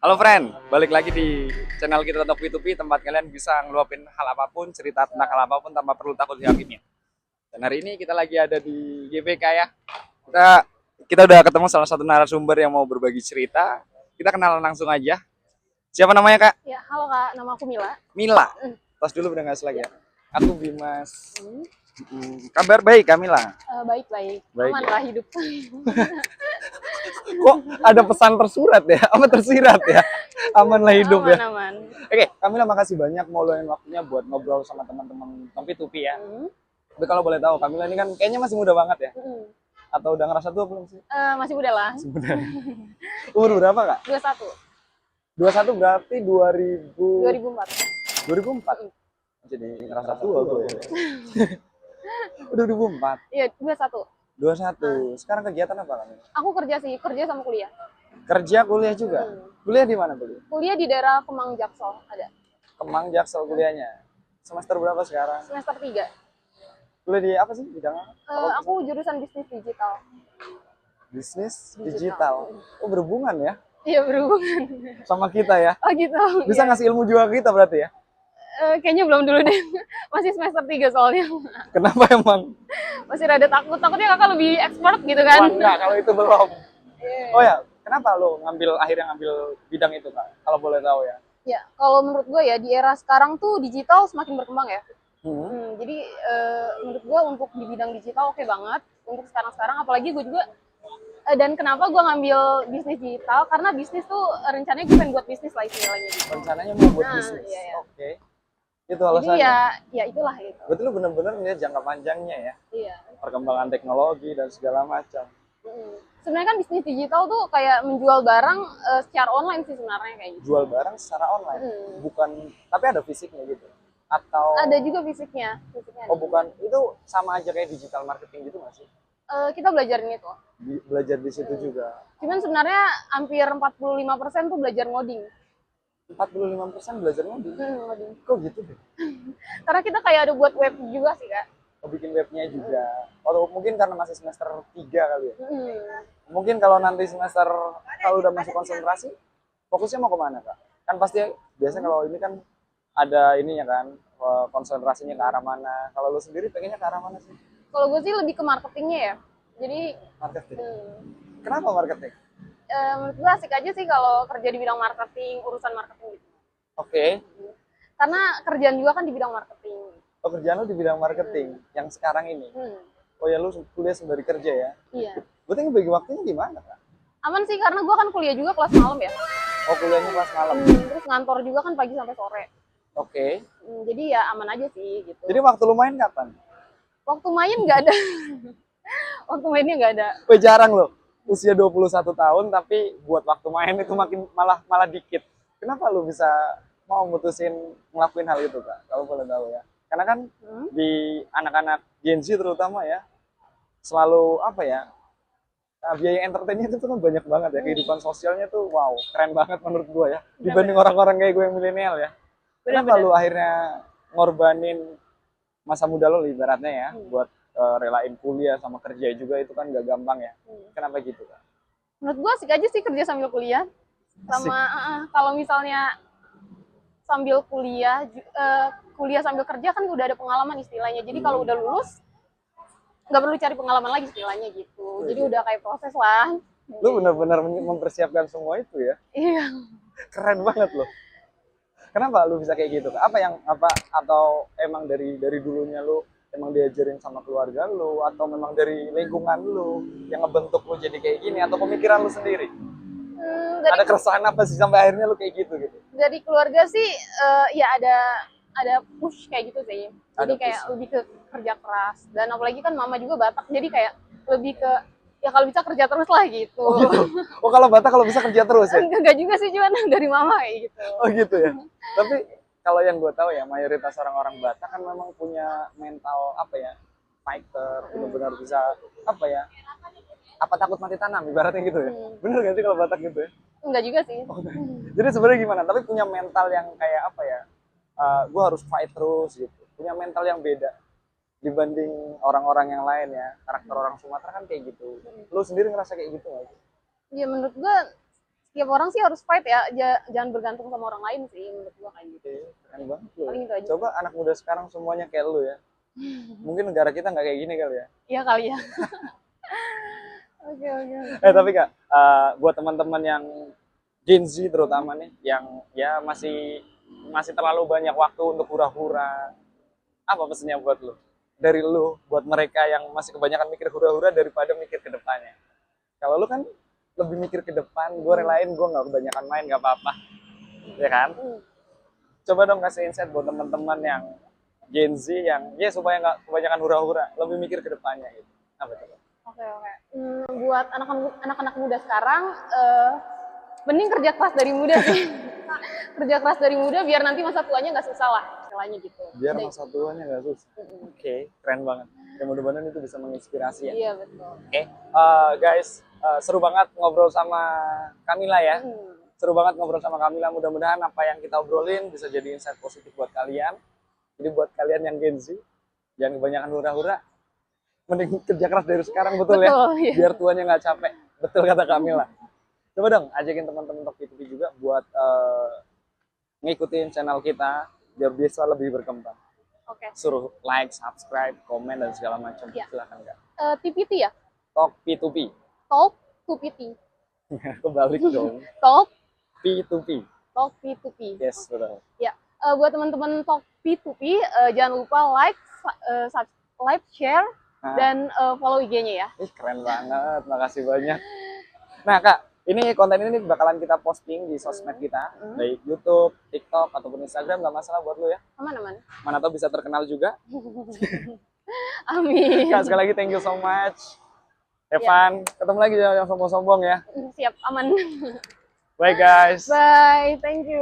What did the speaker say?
Halo friend, balik lagi di channel kita Top P2P, tempat kalian bisa ngeluapin hal apapun, cerita tentang hal apapun tanpa perlu takut dihakimi. Dan hari ini kita lagi ada di GBK ya. Kita kita udah ketemu salah satu narasumber yang mau berbagi cerita. Kita kenalan langsung aja. Siapa namanya Kak? Ya, halo Kak, nama aku Mila. Mila. Tos dulu udah nggak lagi ya. Aku Bimas. Kabar baik Kamila. Baik-baik, Baik, aman ya. lah hidup. Kok ada pesan tersurat ya? Apa tersirat ya? Amanlah hidup ya. Aman. Oke, Kamila makasih banyak mau luangin waktunya buat ngobrol sama teman-teman Tom P2P ya. Tapi kalau boleh tahu, Kamila ini kan kayaknya masih muda banget ya? Atau udah ngerasa tua belum sih? Masih muda lah. Masih muda. Umur berapa Kak? 21, 21 berarti 2004. 2004? Jadi ngerasa tua gue ya. Udah 2004? Iya, 21. 21. Sekarang kegiatan apa Kamila? Aku kerja sih, kerja sama kuliah. Kerja, kuliah juga? Kuliah di mana kuliah? Kuliah di daerah Kemang Jaksel ada. Kemang Jaksel kuliahnya. Semester berapa sekarang? Semester 3. Kuliah di apa sih bidang apa? Aku jurusan bisnis digital. Bisnis digital. Oh berhubungan ya Iya, berhubungan. sama kita ya. Oh gitu. Bisa Iya. ngasih ilmu juga ke kita berarti ya. Kayaknya belum dulu deh. Masih semester 3 soalnya. Kenapa emang? Masih rada takut. Takutnya kakak lebih expert gitu kan. Wah, enggak, kalau itu belum. Iya. Oh ya, kenapa lo akhirnya ngambil bidang itu Kak? Kalau boleh tahu ya. Ya, kalau menurut gue ya di era sekarang tuh digital semakin berkembang ya. Jadi menurut gue untuk di bidang digital oke banget untuk sekarang-sekarang. Apalagi gue juga dan kenapa gue ngambil bisnis digital? Karena bisnis tuh rencananya gue pengen buat bisnis lah istilahnya gitu. Rencananya mau buat Nah, bisnis. iya, iya. Oke. Itu Jadi alasannya. ya itulah gitu. Berarti lo bener-bener ngeliat jangka panjangnya ya. Iya. Perkembangan teknologi dan segala macam. Sebenarnya kan bisnis digital tuh kayak menjual barang secara online sih sebenarnya kayak gitu. Jual barang secara online. Bukan, tapi ada fisiknya gitu. Atau Ada juga fisiknya. oh bukan, itu sama aja kayak digital marketing gitu nggak sih? Kita belajarin itu. Belajar di situ juga. Cuman sebenarnya hampir 45% tuh belajar ngoding. 45% belajar ngoding. Ngoding. Kok gitu deh? Karena kita kayak ada buat web juga sih kak. Oh, bikin webnya juga. Atau mungkin karena masih semester 3 kali ya. Mungkin kalau nanti semester, kalau udah masuk konsentrasi, fokusnya mau kemana Kak? Kan pasti biasanya kalau ini kan ada ininya kan, konsentrasinya ke arah mana. Kalau lu sendiri pengennya ke arah mana sih? Kalau gue sih lebih ke marketingnya ya. Jadi Marketing. Kenapa marketing? menurut gue asik aja sih kalau kerja di bidang marketing, urusan marketing gitu. Oke. Karena kerjaan juga kan di bidang marketing. Pekerjaan lu di bidang marketing yang sekarang ini. Oh ya lu kuliah sembari kerja ya? Iya. Berarti ngebagi waktunya gimana Kak? Aman sih karena gue kan kuliah juga kelas malam ya. Oh kuliahnya kelas malam. Terus ngantor juga kan pagi sampai sore. Oke. Jadi ya aman aja sih gitu. Jadi waktu lu main kapan? Waktu main nggak ada. Waktu mainnya nggak ada. Wih jarang loh. Usia 21 tahun tapi buat waktu main itu makin malah dikit. Kenapa lu bisa mau mutusin ngelakuin hal itu Kak? Kalau boleh tahu ya. Karena kan di anak-anak Gen Z terutama ya selalu apa ya? Biaya entertainnya itu kan banyak banget ya. Kehidupan sosialnya tuh wow, keren banget menurut gua ya. Dibanding orang-orang kayak gue yang milenial ya. Kenapa lu akhirnya ngorbanin masa muda lo ibaratnya ya buat relain kuliah sama kerja juga itu kan gak gampang ya. Kenapa gitu Kak? Menurut gue asik aja sih kerja sambil kuliah. Sama kalau misalnya sambil kuliah, kuliah sambil kerja kan udah ada pengalaman istilahnya. Jadi kalau udah lulus nggak perlu cari pengalaman lagi istilahnya gitu. Jadi udah kayak proses lah. Lu benar-benar mempersiapkan semua itu ya. Iya. Keren banget loh. Kenapa lu bisa kayak gitu? Apa atau emang dari dulunya lu emang diajarin sama keluarga lu atau memang dari lingkungan lu yang ngebentuk lu jadi kayak gini atau pemikiran lu sendiri? Ada keresahan apa sih sampai akhirnya lu kayak gitu gitu? Dari keluarga sih ya ada push kayak gitu sih. Jadi kayak lebih ke kerja keras dan apalagi kan mama juga Batak jadi kayak lebih ke ya kalau bisa kerja terus lah gitu. Oh gitu. Oh kalau Batak kalau bisa kerja terus ya? Enggak juga sih cuman dari mama kayak gitu. Oh gitu ya. Tapi kalau yang gue tahu ya mayoritas orang-orang Batak kan memang punya mental apa ya fighter, benar-benar bisa apa ya? Apa takut mati tanam ibaratnya gitu ya? Bener gak sih kalau Batak gitu ya? Enggak juga sih. Jadi sebenarnya gimana? Tapi punya mental yang kayak apa ya? Gue harus fight terus gitu. Punya mental yang beda dibanding orang-orang yang lain ya. Karakter orang Sumatera kan kayak gitu. Lu sendiri ngerasa kayak gitu nggak sih? Ya menurut gua tiap orang sih harus fight ya, jangan bergantung sama orang lain sih menurut gua kayak gitu. Oke, keren banget lu. Paling itu aja. Coba anak muda sekarang semuanya kayak lu ya. Mungkin negara kita nggak kayak gini kali ya. Iya kali ya. Oke oke. Tapi Kak, buat teman-teman yang Gen Z terutama nih, yang ya masih terlalu banyak waktu untuk hura-hura, apa pesannya buat lu? Dari lu, buat mereka yang masih kebanyakan mikir hura-hura daripada mikir ke depannya. Kalau lu kan lebih mikir ke depan, gue relain gue nggak kebanyakan main nggak apa-apa, ya kan? Coba dong kasih insight buat teman-teman yang Gen Z yang ya supaya nggak kebanyakan hura-hura, lebih mikir ke depannya gitu. Apa coba? Oke oke. Buat anak-anak muda sekarang, mending kerja keras dari muda sih. Kerja keras dari muda biar nanti masa tuanya nggak susah lah, istilahnya gitu. Biar Udah masa tuanya nggak susah. Oke, keren banget. Ya mudah-mudahan itu bisa menginspirasi ya. Iya betul. Oke, guys, seru banget ngobrol sama Kamila ya. Seru banget ngobrol sama Kamila. Mudah-mudahan apa yang kita obrolin bisa jadi insight positif buat kalian. Jadi buat kalian yang Gen Z, jangan kebanyakan hura-hura. Mending kerja keras dari sekarang, betul ya? Betul, iya. Biar tuanya nggak capek. Betul kata Kamila. Coba dong ajakin teman-teman Talk P2P juga buat ngikutin channel kita biar bisa lebih berkembang. Oke. Suruh like, subscribe, komen dan segala macam. Ya. Silakan Kak. TPT ya? Talk P2P. Talk to PT. Kebalik dong. Talk P2P. Talk P2P. Yes, betul. Ya. Buat teman-teman Talk P2P, jangan lupa like, share, dan follow IG-nya ya. Ih, keren banget. Makasih banyak. Nah, Kak, ini konten ini bakalan kita posting di sosmed kita, baik YouTube, TikTok, ataupun Instagram, nggak masalah buat lu ya. Aman-aman. Mana tahu bisa terkenal juga. Amin. Kak, sekali lagi thank you so much. Evan, ketemu lagi jangan sombong-sombong ya. Siap, aman. Bye guys. Bye, thank you.